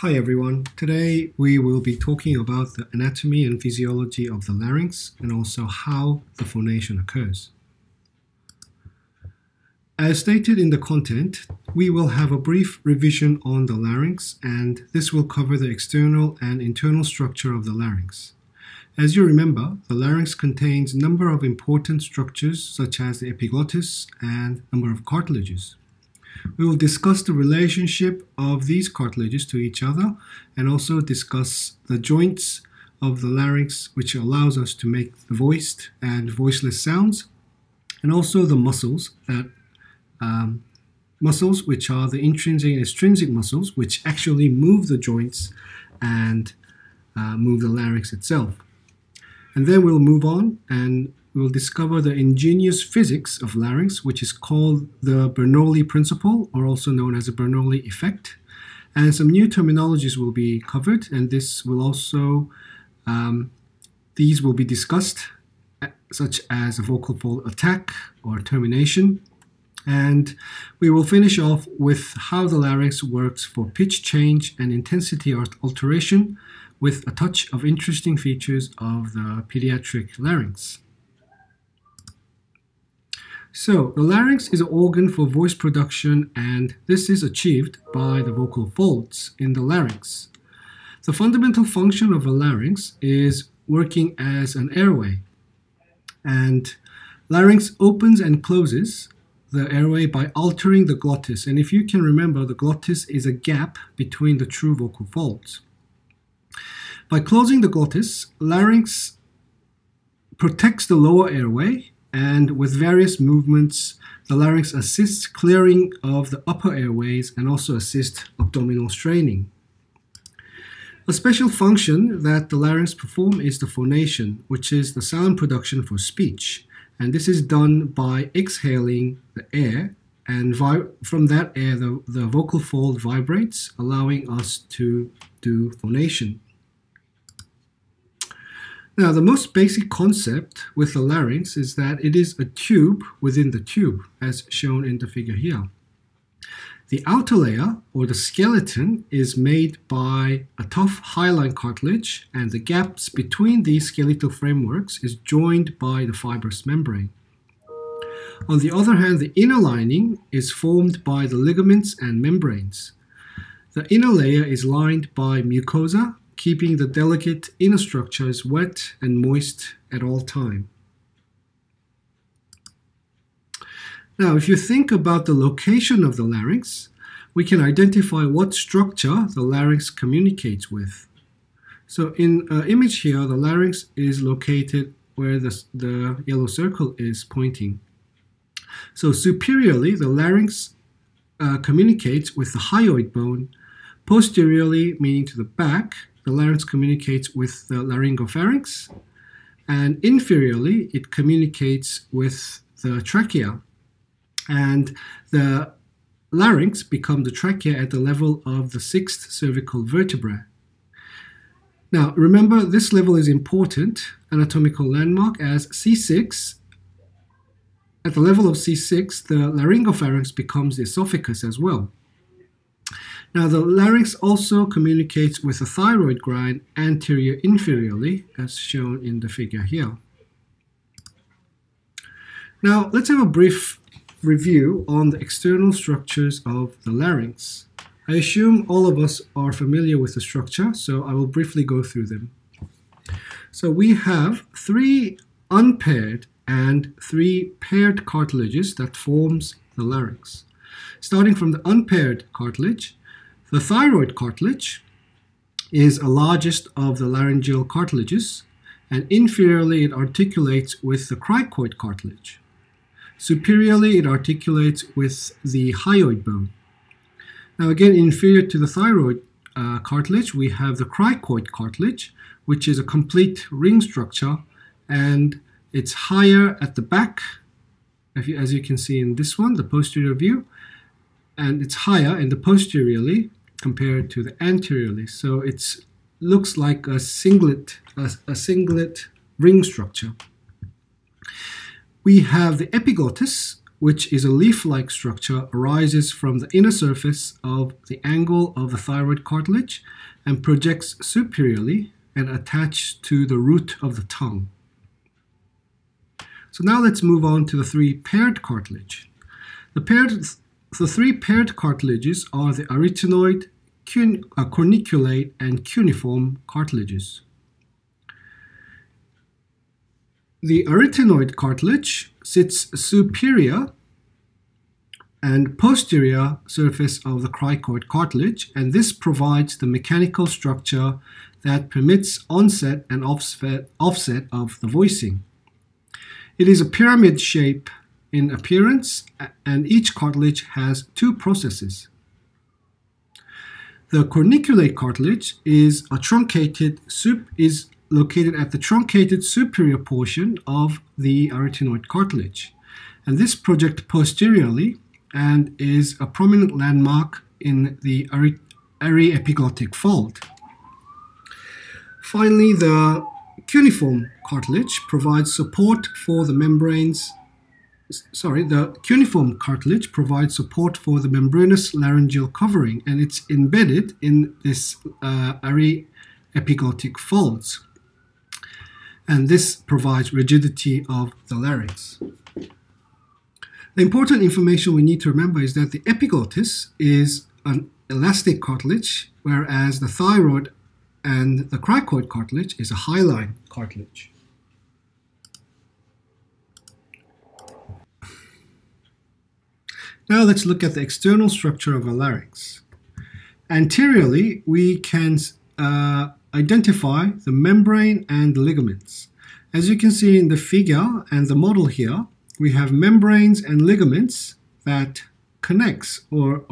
Hi everyone, today we will be talking about the anatomy and physiology of the larynx and also how the phonation occurs. As stated in the content, we will have a brief revision on the larynx, and this will cover the external and internal structure of the larynx. As you remember, the larynx contains a number of important structures such as the epiglottis and a number of cartilages. We will discuss the relationship of these cartilages to each other and also discuss the joints of the larynx, which allows us to make the voiced and voiceless sounds, and also the muscles which are the intrinsic and extrinsic muscles, which actually move the joints and move the larynx itself. And then we'll move on and we'll discover the ingenious physics of larynx, which is called the Bernoulli principle, or also known as the Bernoulli effect. And some new terminologies will be covered, and this will also these will be discussed, such as a vocal fold attack or termination. And we will finish off with how the larynx works for pitch change and intensity alteration, with a touch of interesting features of the pediatric larynx. So, the larynx is an organ for voice production, and this is achieved by the vocal folds in the larynx. The fundamental function of a larynx is working as an airway, and larynx opens and closes the airway by altering the glottis. And if you can remember, the glottis is a gap between the true vocal folds. By closing the glottis, larynx protects the lower airway, and with various movements, the larynx assists clearing of the upper airways and also assists abdominal straining. A special function that the larynx performs is the phonation, which is the sound production for speech. And this is done by exhaling the air, and from that air, the vocal fold vibrates, allowing us to do phonation. Now, the most basic concept with the larynx is that it is a tube within the tube, as shown in the figure here. The outer layer, or the skeleton, is made by a tough hyaline cartilage, and the gaps between these skeletal frameworks is joined by the fibrous membrane. On the other hand, the inner lining is formed by the ligaments and membranes. The inner layer is lined by mucosa, keeping the delicate inner structures wet and moist at all times. Now, if you think about the location of the larynx, we can identify what structure the larynx communicates with. So in the image here, the larynx is located where the yellow circle is pointing. So superiorly, the larynx communicates with the hyoid bone. Posteriorly, meaning to the back, the larynx communicates with the laryngopharynx, and inferiorly, it communicates with the trachea. And the larynx becomes the trachea at the level of the 6th cervical vertebra. Now, remember, this level is important anatomical landmark, as C6, at the level of C6, the laryngopharynx becomes the esophagus as well. Now, the larynx also communicates with the thyroid gland anterior-inferiorly, as shown in the figure here. Now, let's have a brief review on the external structures of the larynx. I assume all of us are familiar with the structure, so I will briefly go through them. So we have 3 unpaired and 3 paired cartilages that forms the larynx. Starting from the unpaired cartilage, the thyroid cartilage is the largest of the laryngeal cartilages, and inferiorly it articulates with the cricoid cartilage. Superiorly it articulates with the hyoid bone. Now again, inferior to the thyroid cartilage, we have the cricoid cartilage, which is a complete ring structure, and it's higher at the back, as you can see in this one, the posterior view, and it's higher in the posteriorly compared to the anteriorly. So it looks like a singlet ring structure. We have the epiglottis, which is a leaf-like structure, arises from the inner surface of the angle of the thyroid cartilage and projects superiorly and attached to the root of the tongue. So now let's move on to the three paired cartilage. The three paired cartilages are the arytenoid, corniculate, and cuneiform cartilages. The arytenoid cartilage sits superior and posterior surface of the cricoid cartilage, and this provides the mechanical structure that permits onset and offset of the voicing. It is a pyramid shape in appearance, and each cartilage has two processes. The corniculate cartilage is located at the truncated superior portion of the arytenoid cartilage, and this projects posteriorly and is a prominent landmark in the aryepiglottic fold. Finally, the cuneiform cartilage provides support for the membranes. The cuneiform cartilage provides support for the membranous laryngeal covering, and it's embedded in this aryepiglottic folds. And this provides rigidity of the larynx. The important information we need to remember is that the epiglottis is an elastic cartilage, whereas the thyroid and the cricoid cartilage is a hyaline cartilage. Now let's look at the external structure of a larynx. Anteriorly, we can identify the membrane and the ligaments. As you can see in the figure and the model here, we have membranes and ligaments that connects or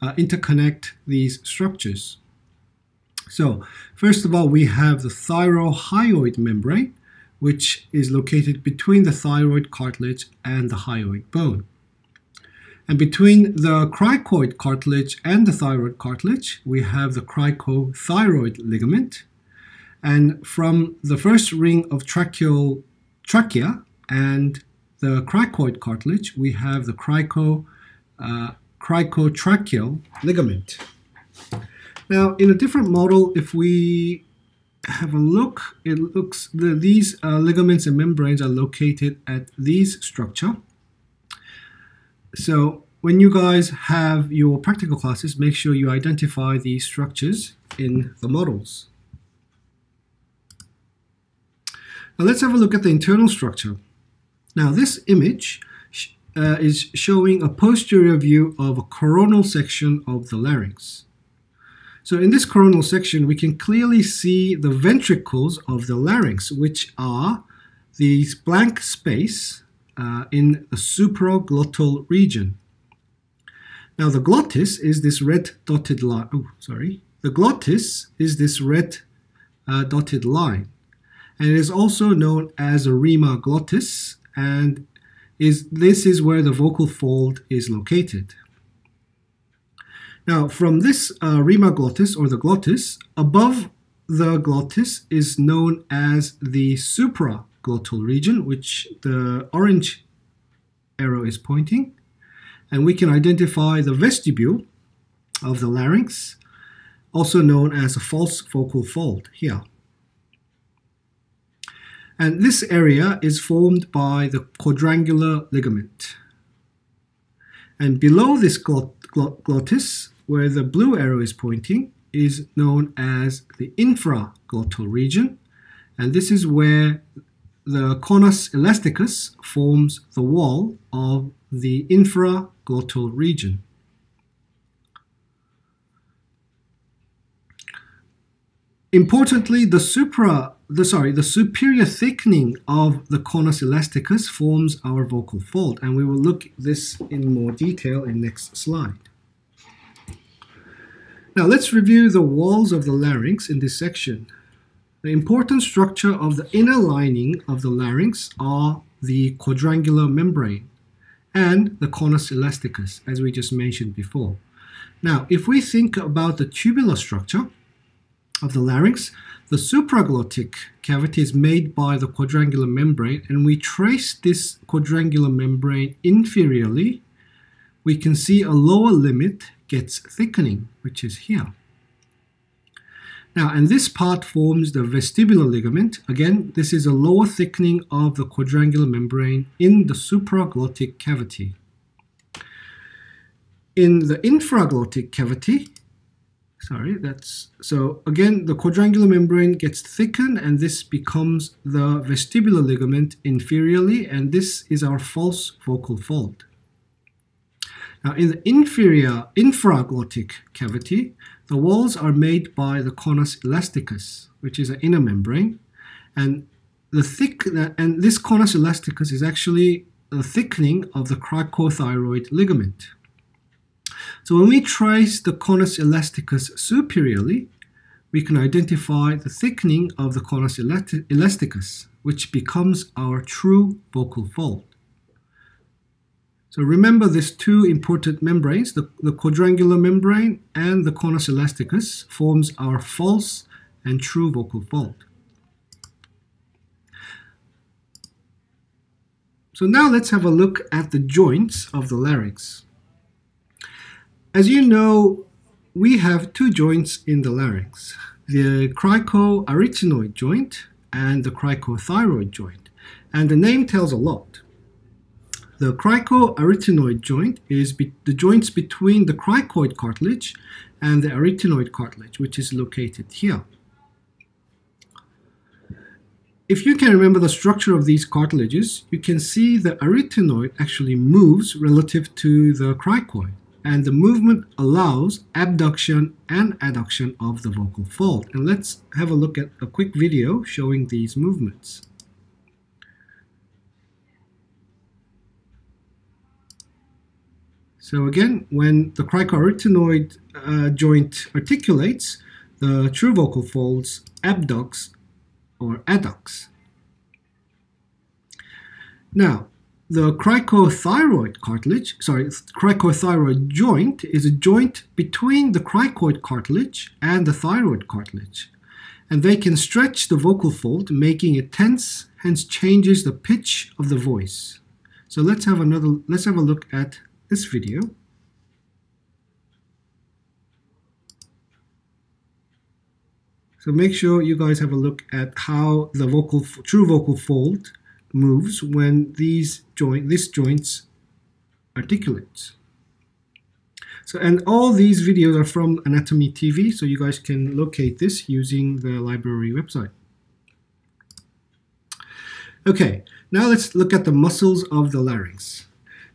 interconnect these structures. So, first of all, we have the thyrohyoid membrane, which is located between the thyroid cartilage and the hyoid bone. And between the cricoid cartilage and the thyroid cartilage, we have the cricothyroid ligament. And from the first ring of trachea and the cricoid cartilage, we have the cricotracheal ligament. Now, in a different model, if we have a look, these ligaments and membranes are located at these structure. So when you guys have your practical classes, make sure you identify these structures in the models. Now let's have a look at the internal structure. Now this image is showing a posterior view of a coronal section of the larynx. So in this coronal section, we can clearly see the ventricles of the larynx, which are these blank space in the supraglottal region. Now the glottis is this red dotted line. The glottis is this red dotted line, and it is also known as a rima glottis, and this is where the vocal fold is located. Now, from this rima glottis or the glottis, above the glottis is known as the supraglottal region, which the orange arrow is pointing. And we can identify the vestibule of the larynx, also known as a false vocal fold here. And this area is formed by the quadrangular ligament. And below this glottis, where the blue arrow is pointing, is known as the infraglottal region, and this is where the conus elasticus forms the wall of the infraglottal region. Importantly, the superior thickening of the conus elasticus forms our vocal fold, and we will look at this in more detail in next slide. Now let's review the walls of the larynx in this section. The important structure of the inner lining of the larynx are the quadrangular membrane and the conus elasticus, as we just mentioned before. Now, if we think about the tubular structure of the larynx the supraglottic cavity is made by the quadrangular membrane, and we trace this quadrangular membrane inferiorly, we can see a lower limit gets thickening, which is here. Now, and this part forms the vestibular ligament. Again, this is a lower thickening of the quadrangular membrane in the supraglottic cavity. In the infraglottic cavity, so again, the quadrangular membrane gets thickened, and this becomes the vestibular ligament inferiorly, and this is our false vocal fold. Now, in the infraglottic cavity, the walls are made by the conus elasticus, which is an inner membrane, and this conus elasticus is actually a thickening of the cricothyroid ligament. So when we trace the conus elasticus superiorly, we can identify the thickening of the conus elasticus, which becomes our true vocal fold. So remember these two important membranes, the quadrangular membrane and the conus elasticus, forms our false and true vocal fold. So now let's have a look at the joints of the larynx. As you know, we have two joints in the larynx, the cricoarytenoid joint and the cricothyroid joint, and the name tells a lot. The cricoarytenoid joint is the joints between the cricoid cartilage and the arytenoid cartilage, which is located here. If you can remember the structure of these cartilages, you can see the arytenoid actually moves relative to the cricoid, and the movement allows abduction and adduction of the vocal fold. And let's have a look at a quick video showing these movements. So again, when the cricoarytenoid joint articulates, the true vocal folds abducts or adducts. Now, the cricothyroid joint is a joint between the cricoid cartilage and the thyroid cartilage, and they can stretch the vocal fold, making it tense, hence changes the pitch of the voice. So let's have a look at this video. So make sure you guys have a look at how the true vocal fold moves when these joints articulate. So, and all these videos are from Anatomy TV, so you guys can locate this using the library website. Okay, now let's look at the muscles of the larynx.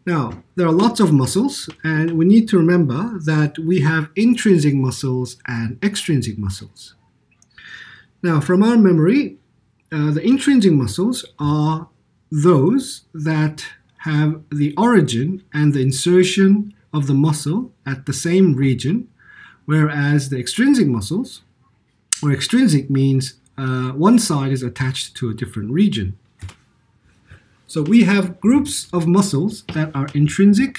Now, there are lots of muscles, and we need to remember that we have intrinsic muscles and extrinsic muscles. Now, from our memory, the intrinsic muscles are those that have the origin and the insertion of the muscle at the same region, whereas the extrinsic muscles, or extrinsic means one side is attached to a different region. So we have groups of muscles that are intrinsic,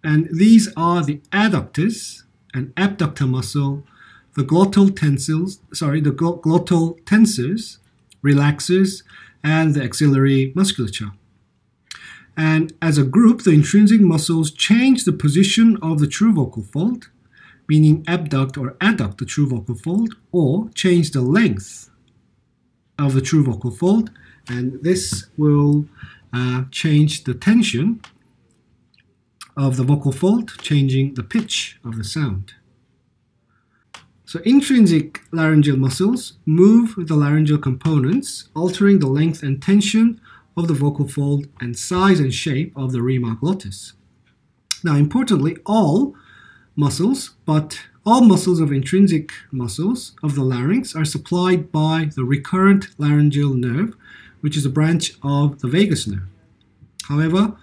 and these are the adductors and abductor muscle, the glottal tensors, relaxers, and the axillary musculature. And as a group, the intrinsic muscles change the position of the true vocal fold, meaning abduct or adduct the true vocal fold, or change the length of the true vocal fold, and this will change the tension of the vocal fold, changing the pitch of the sound. So intrinsic laryngeal muscles move the laryngeal components, altering the length and tension of the vocal fold and size and shape of the rima glottis. Now, importantly, all muscles of intrinsic muscles of the larynx are supplied by the recurrent laryngeal nerve, which is a branch of the vagus nerve. However,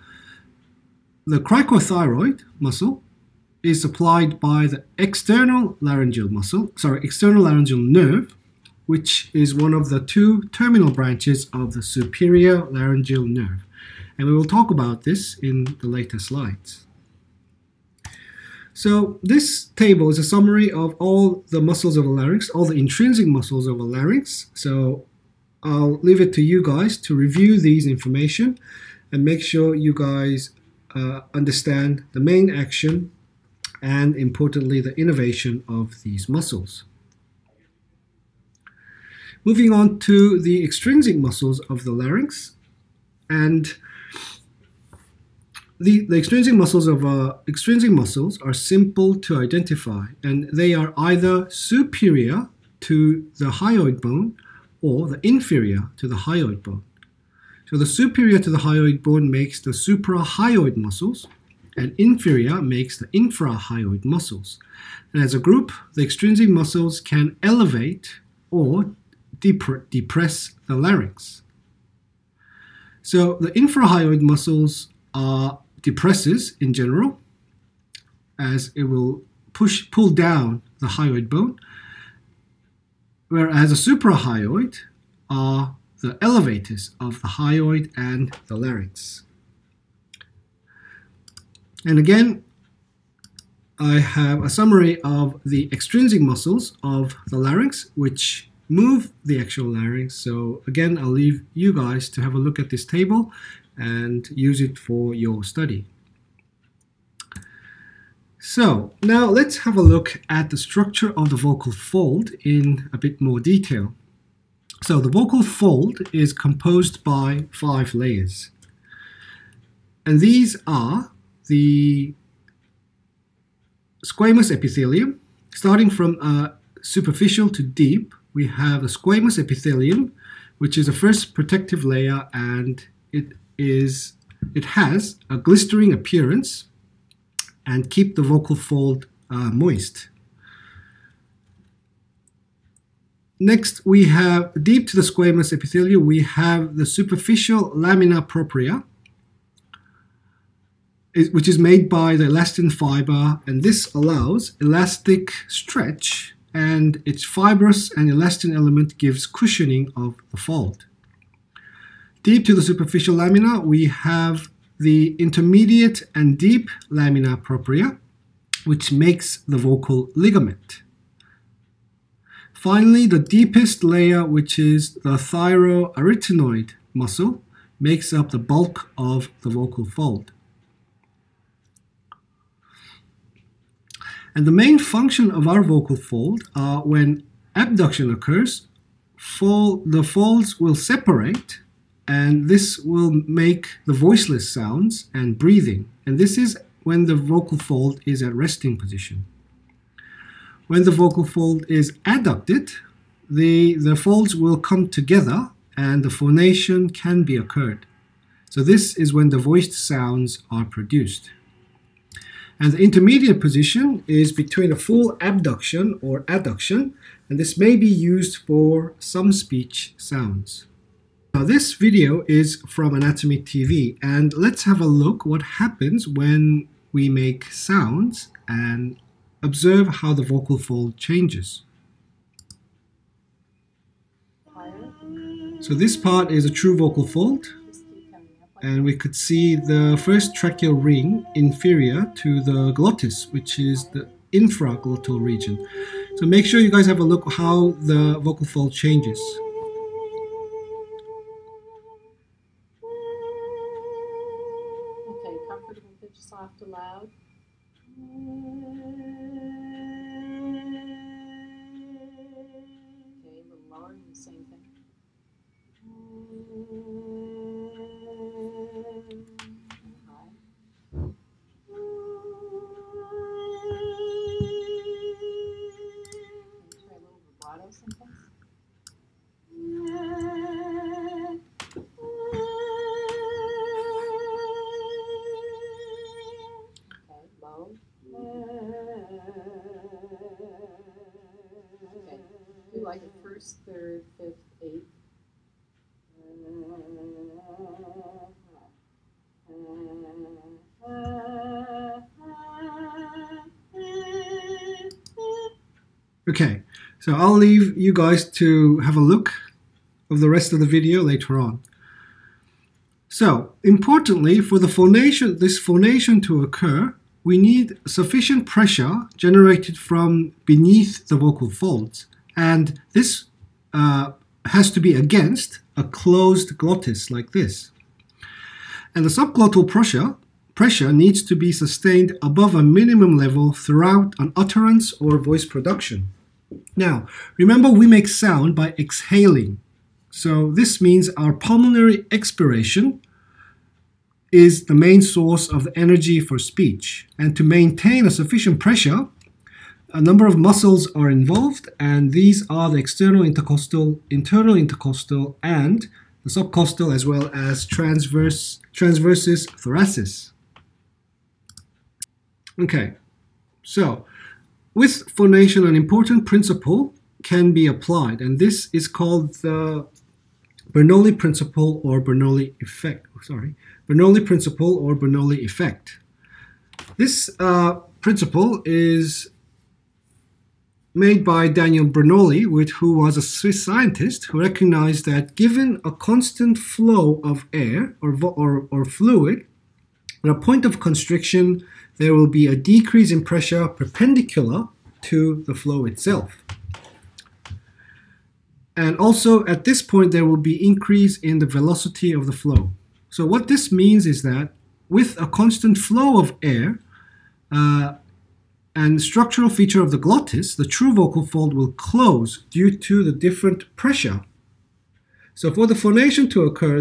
the cricothyroid muscle is supplied by the external laryngeal nerve, which is one of the two terminal branches of the superior laryngeal nerve. And we will talk about this in the later slides. So this table is a summary of all the muscles of the larynx, all the intrinsic muscles of the larynx. So I'll leave it to you guys to review these information and make sure you guys understand the main action and, importantly, the innervation of these muscles. Moving on to the extrinsic muscles of the larynx, and the extrinsic muscles are simple to identify, and they are either superior to the hyoid bone or the inferior to the hyoid bone. So the superior to the hyoid bone makes the suprahyoid muscles, and inferior makes the infrahyoid muscles. And as a group, the extrinsic muscles can elevate or depress the larynx. So the infrahyoid muscles are depressors in general, as it will pull down the hyoid bone, whereas the suprahyoid are the elevators of the hyoid and the larynx. And again, I have a summary of the extrinsic muscles of the larynx, which move the actual larynx. So again, I'll leave you guys to have a look at this table and use it for your study. So now let's have a look at the structure of the vocal fold in a bit more detail. So the vocal fold is composed by 5 layers. And these are the squamous epithelium. Starting from superficial to deep, we have the squamous epithelium, which is the first protective layer, and it has a glistering appearance and keep the vocal fold moist. Next, we have deep to the squamous epithelium, we have the superficial lamina propria, which is made by the elastin fiber, and this allows elastic stretch, and its fibrous and elastin element gives cushioning of the fold. Deep to the superficial lamina, we have the intermediate and deep lamina propria, which makes the vocal ligament. Finally, the deepest layer, which is the thyroarytenoid muscle, makes up the bulk of the vocal fold. And the main function of our vocal fold are when abduction occurs, the folds will separate, and this will make the voiceless sounds and breathing. And this is when the vocal fold is at resting position. When the vocal fold is adducted, the folds will come together and the phonation can be occurred. So this is when the voiced sounds are produced. And the intermediate position is between a full abduction or adduction, and this may be used for some speech sounds. Now this video is from Anatomy TV, and let's have a look what happens when we make sounds and observe how the vocal fold changes. So this part is a true vocal fold, and we could see the first tracheal ring inferior to the glottis, which is the infraglottal region. So make sure you guys have a look how the vocal fold changes. Okay, comfortable pitch, soft to loud. Okay, a little lower, the same thing. Do like a first, third, fifth, eighth. Okay, so I'll leave you guys to have a look of the rest of the video later on. So, importantly, for this phonation to occur, we need sufficient pressure generated from beneath the vocal folds, and this has to be against a closed glottis like this. And the subglottal pressure needs to be sustained above a minimum level throughout an utterance or voice production. Now, remember we make sound by exhaling. So this means our pulmonary expiration is the main source of the energy for speech. And to maintain a sufficient pressure, a number of muscles are involved, and these are the external intercostal, internal intercostal, and the subcostal, as well as transversus thoracis. Okay, so with phonation, an important principle can be applied, and this is called the Bernoulli principle or Bernoulli effect. Bernoulli principle or Bernoulli effect. This principle is made by Daniel Bernoulli, who was a Swiss scientist who recognized that given a constant flow of air or fluid, at a point of constriction, there will be a decrease in pressure perpendicular to the flow itself. And also at this point, there will be increase in the velocity of the flow. So what this means is that with a constant flow of air and structural feature of the glottis, the true vocal fold will close due to the different pressure. So for the phonation to occur,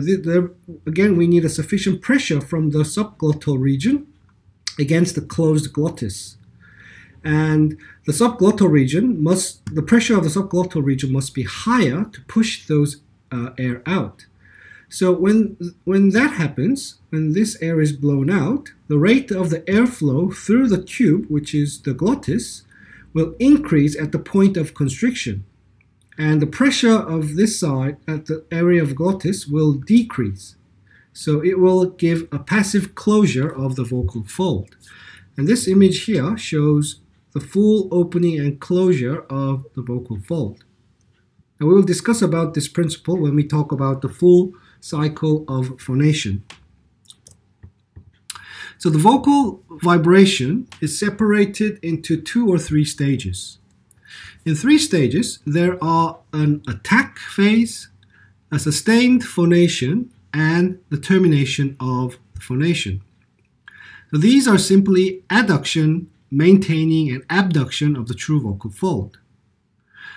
again, we need a sufficient pressure from the subglottal region against the closed glottis. And the subglottal region the pressure of the subglottal region must be higher to push those air out. So when that happens, when this air is blown out, the rate of the airflow through the tube, which is the glottis, will increase at the point of constriction. And the pressure of this side at the area of glottis will decrease. So it will give a passive closure of the vocal fold. And this image here shows the full opening and closure of the vocal fold. And we will discuss about this principle when we talk about the full cycle of phonation. So the vocal vibration is separated into 2 or 3 stages. In 3 stages, there are an attack phase, a sustained phonation, and the termination of the phonation. So these are simply adduction, maintaining, and abduction of the true vocal fold.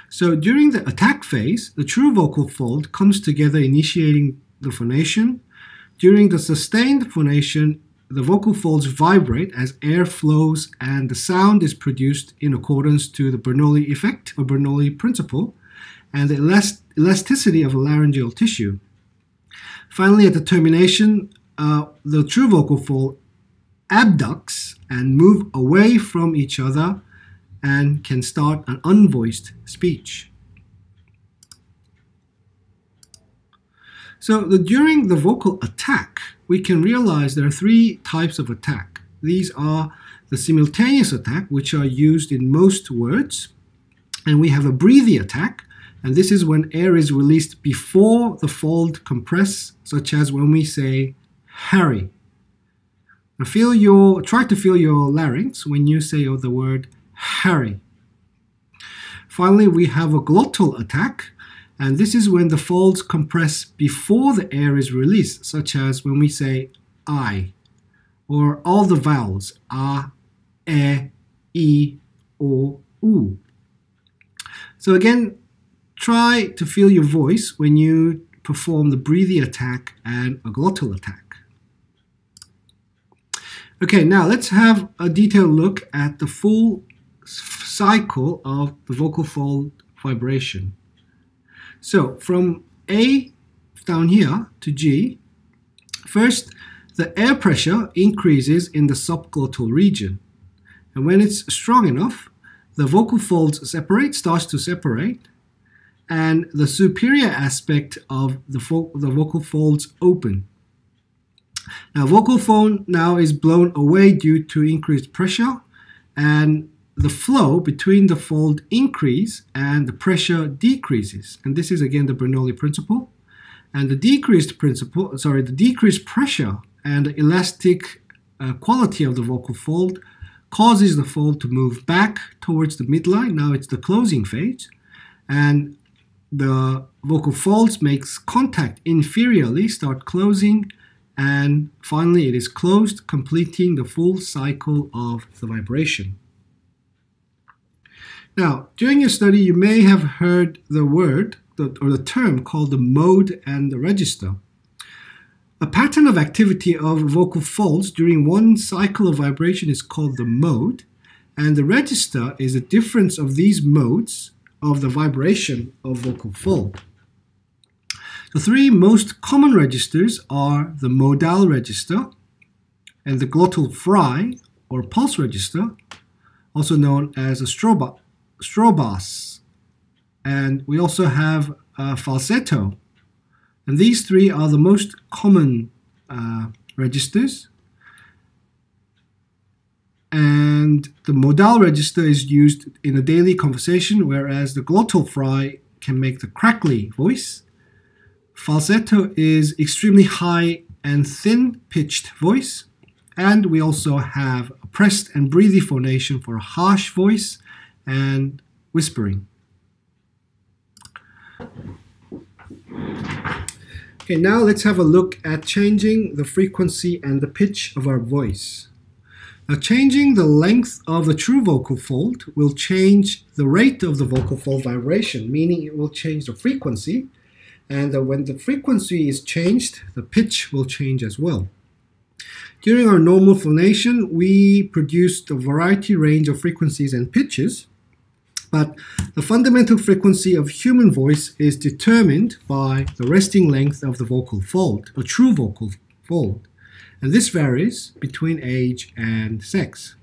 So during the attack phase, the true vocal fold comes together, initiating the phonation. During the sustained phonation, the vocal folds vibrate as air flows and the sound is produced in accordance to the Bernoulli effect or Bernoulli principle and the elasticity of the laryngeal tissue. Finally, at the termination, the true vocal fold abducts and move away from each other and can start an unvoiced speech. So during the vocal attack, we can realize there are 3 types of attack. These are the simultaneous attack, which are used in most words, and we have a breathy attack, and this is when air is released before the fold compress, such as when we say Harry. Now try to feel your larynx when you say the word Harry. Finally, we have a glottal attack, and this is when the folds compress before the air is released, such as when we say I, or all the vowels, A, E, O, U. So again, try to feel your voice when you perform the breathy attack and a glottal attack. Okay, now let's have a detailed look at the full cycle of the vocal fold vibration. So from A down here to G, first the air pressure increases in the subglottal region. And when it's strong enough, the vocal folds starts to separate, and the superior aspect of the vocal folds open. Now vocal fold now is blown away due to increased pressure, and the flow between the fold increase and the pressure decreases. And this is again the Bernoulli principle. And the decreased pressure and the elastic quality of the vocal fold causes the fold to move back towards the midline. Now it's the closing phase, and the vocal folds makes contact inferiorly, start closing, and finally it is closed, completing the full cycle of the vibration. Now, during your study, you may have heard the word or the term called the mode and the register. A pattern of activity of vocal folds during one cycle of vibration is called the mode, and the register is a difference of these modes of the vibration of vocal fold. The three most common registers are the modal register and the glottal fry or pulse register, also known as a strobas. And we also have falsetto. And these three are the most common registers. And the modal register is used in a daily conversation, whereas the glottal fry can make the crackly voice. Falsetto is extremely high and thin-pitched voice. And we also have a pressed and breathy phonation for a harsh voice and whispering. Okay, now let's have a look at changing the frequency and the pitch of our voice. Now, changing the length of the true vocal fold will change the rate of the vocal fold vibration, meaning it will change the frequency, and when the frequency is changed, the pitch will change as well. During our normal phonation, we produce a variety range of frequencies and pitches, but the fundamental frequency of human voice is determined by the resting length of the vocal fold, a true vocal fold, and this varies between age and sex.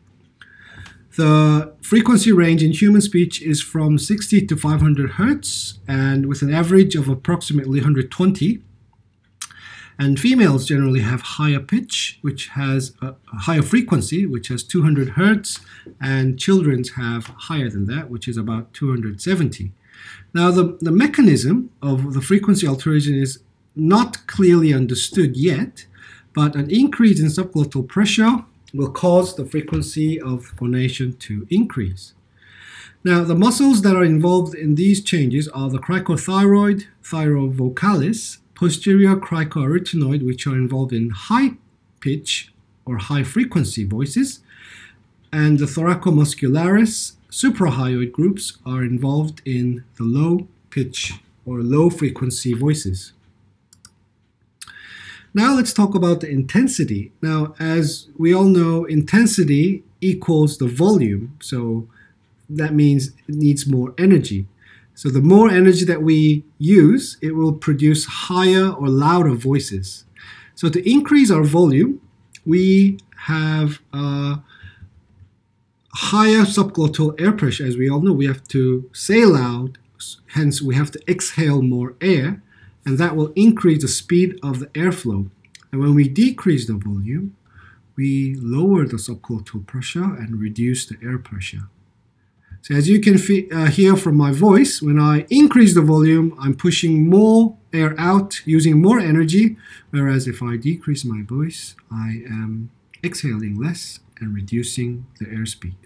The frequency range in human speech is from 60 to 500 Hertz, and with an average of approximately 120. And females generally have higher pitch, which has a higher frequency, which has 200 Hertz, and children's have higher than that, which is about 270. Now, the mechanism of the frequency alteration is not clearly understood yet, but an increase in subglottal pressure will cause the frequency of phonation to increase. Now, the muscles that are involved in these changes are the cricothyroid, thyrovocalis, posterior cricoarytenoid, which are involved in high pitch or high frequency voices, and the thoracomuscularis, suprahyoid groups are involved in the low pitch or low frequency voices. Now let's talk about the intensity. Now, as we all know, intensity equals the volume, so that means it needs more energy. So the more energy that we use, it will produce higher or louder voices. So to increase our volume, we have higher subglottal air pressure. As we all know, we have to say loud, hence we have to exhale more air, and that will increase the speed of the airflow. And when we decrease the volume, we lower the subglottal pressure and reduce the air pressure. So as you can hear from my voice, when I increase the volume, I'm pushing more air out, using more energy, whereas if I decrease my voice, I am exhaling less and reducing the airspeed.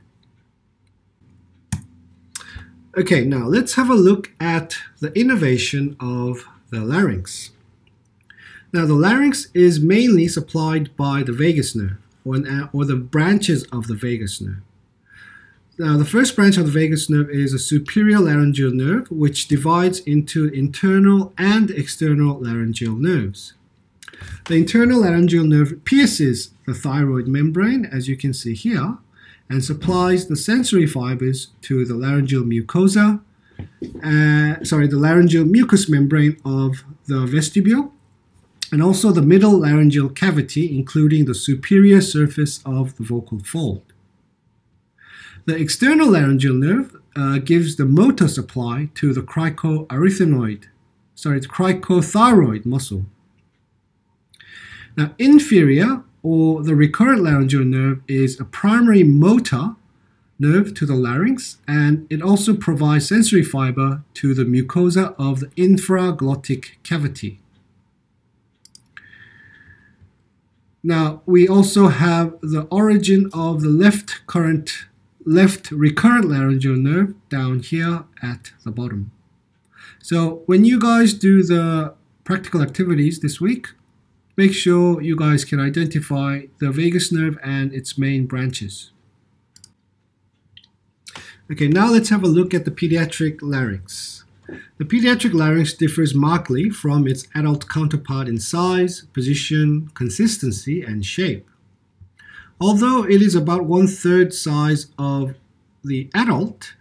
Okay, now let's have a look at the innervation of the larynx. Now, the larynx is mainly supplied by the vagus nerve, or the branches of the vagus nerve. Now, the first branch of the vagus nerve is a superior laryngeal nerve, which divides into internal and external laryngeal nerves. The internal laryngeal nerve pierces the thyroid membrane, as you can see here, and supplies the sensory fibers to the laryngeal mucosa, the laryngeal mucous membrane of the vestibule, and also the middle laryngeal cavity, including the superior surface of the vocal fold. The external laryngeal nerve gives the motor supply to the cricothyroid muscle. Now, inferior, or the recurrent laryngeal nerve, is a primary motor nerve to the larynx, and it also provides sensory fiber to the mucosa of the infraglottic cavity. Now, we also have the origin of the left recurrent laryngeal nerve down here at the bottom. So when you guys do the practical activities this week, make sure you guys can identify the vagus nerve and its main branches. Okay, now let's have a look at the pediatric larynx. The pediatric larynx differs markedly from its adult counterpart in size, position, consistency, and shape. Although it is about 1/3 size of the adult,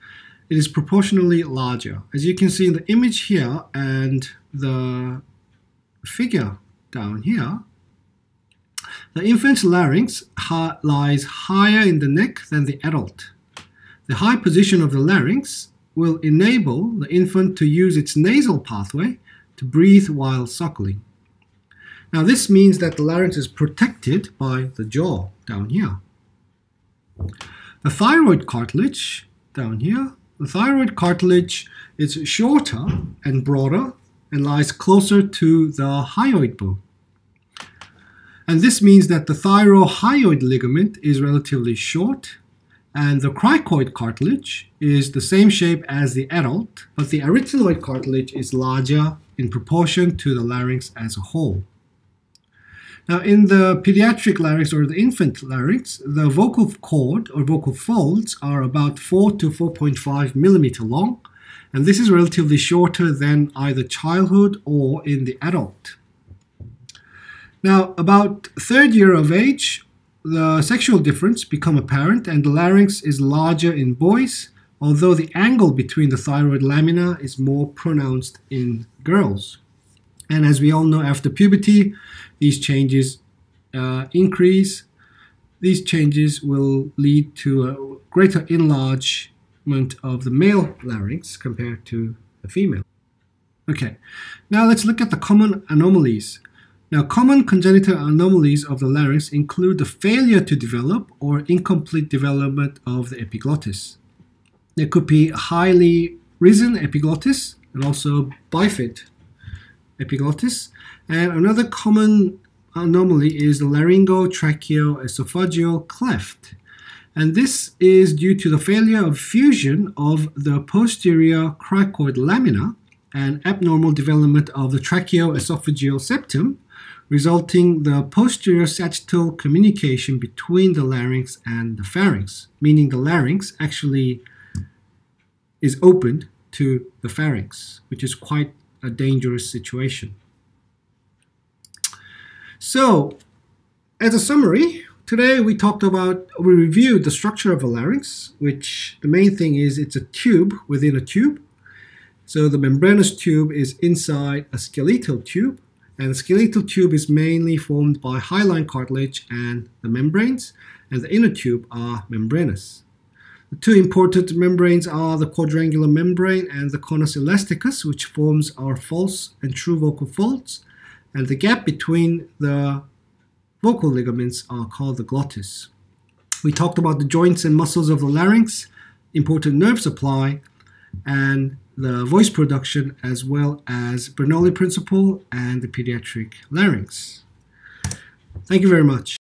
it is proportionally larger. As you can see in the image here and the figure down here, the infant's larynx lies higher in the neck than the adult. The high position of the larynx will enable the infant to use its nasal pathway to breathe while suckling. Now this means that the larynx is protected by the jaw down here. The thyroid cartilage down here, the thyroid cartilage is shorter and broader and lies closer to the hyoid bone. And this means that the thyrohyoid ligament is relatively short, and the cricoid cartilage is the same shape as the adult, but the arytenoid cartilage is larger in proportion to the larynx as a whole. Now in the pediatric larynx or the infant larynx, the vocal cord or vocal folds are about 4 to 4.5 millimeter long, and this is relatively shorter than either childhood or in the adult. Now about third year of age, the sexual difference become apparent and the larynx is larger in boys, although the angle between the thyroid lamina is more pronounced in girls. And as we all know, after puberty, these changes increase. These changes will lead to a greater enlargement of the male larynx compared to the female. Okay, now let's look at the common anomalies. Now, common congenital anomalies of the larynx include the failure to develop or incomplete development of the epiglottis. There could be highly risen epiglottis and also bifid epiglottis. And another common anomaly is the laryngotracheoesophageal cleft. And this is due to the failure of fusion of the posterior cricoid lamina and abnormal development of the tracheoesophageal septum, resulting the posterior sagittal communication between the larynx and the pharynx, meaning the larynx actually is opened to the pharynx, which is quite a dangerous situation. So, as a summary, today we reviewed the structure of a larynx, which the main thing is it's a tube within a tube. So the membranous tube is inside a skeletal tube, and the skeletal tube is mainly formed by hyaline cartilage and the membranes, and the inner tube are membranous. The two important membranes are the quadrangular membrane and the conus elasticus, which forms our false and true vocal folds, and the gap between the vocal ligaments are called the glottis. We talked about the joints and muscles of the larynx, important nerve supply, and the voice production, as well as Bernoulli principle and the pediatric larynx. Thank you very much.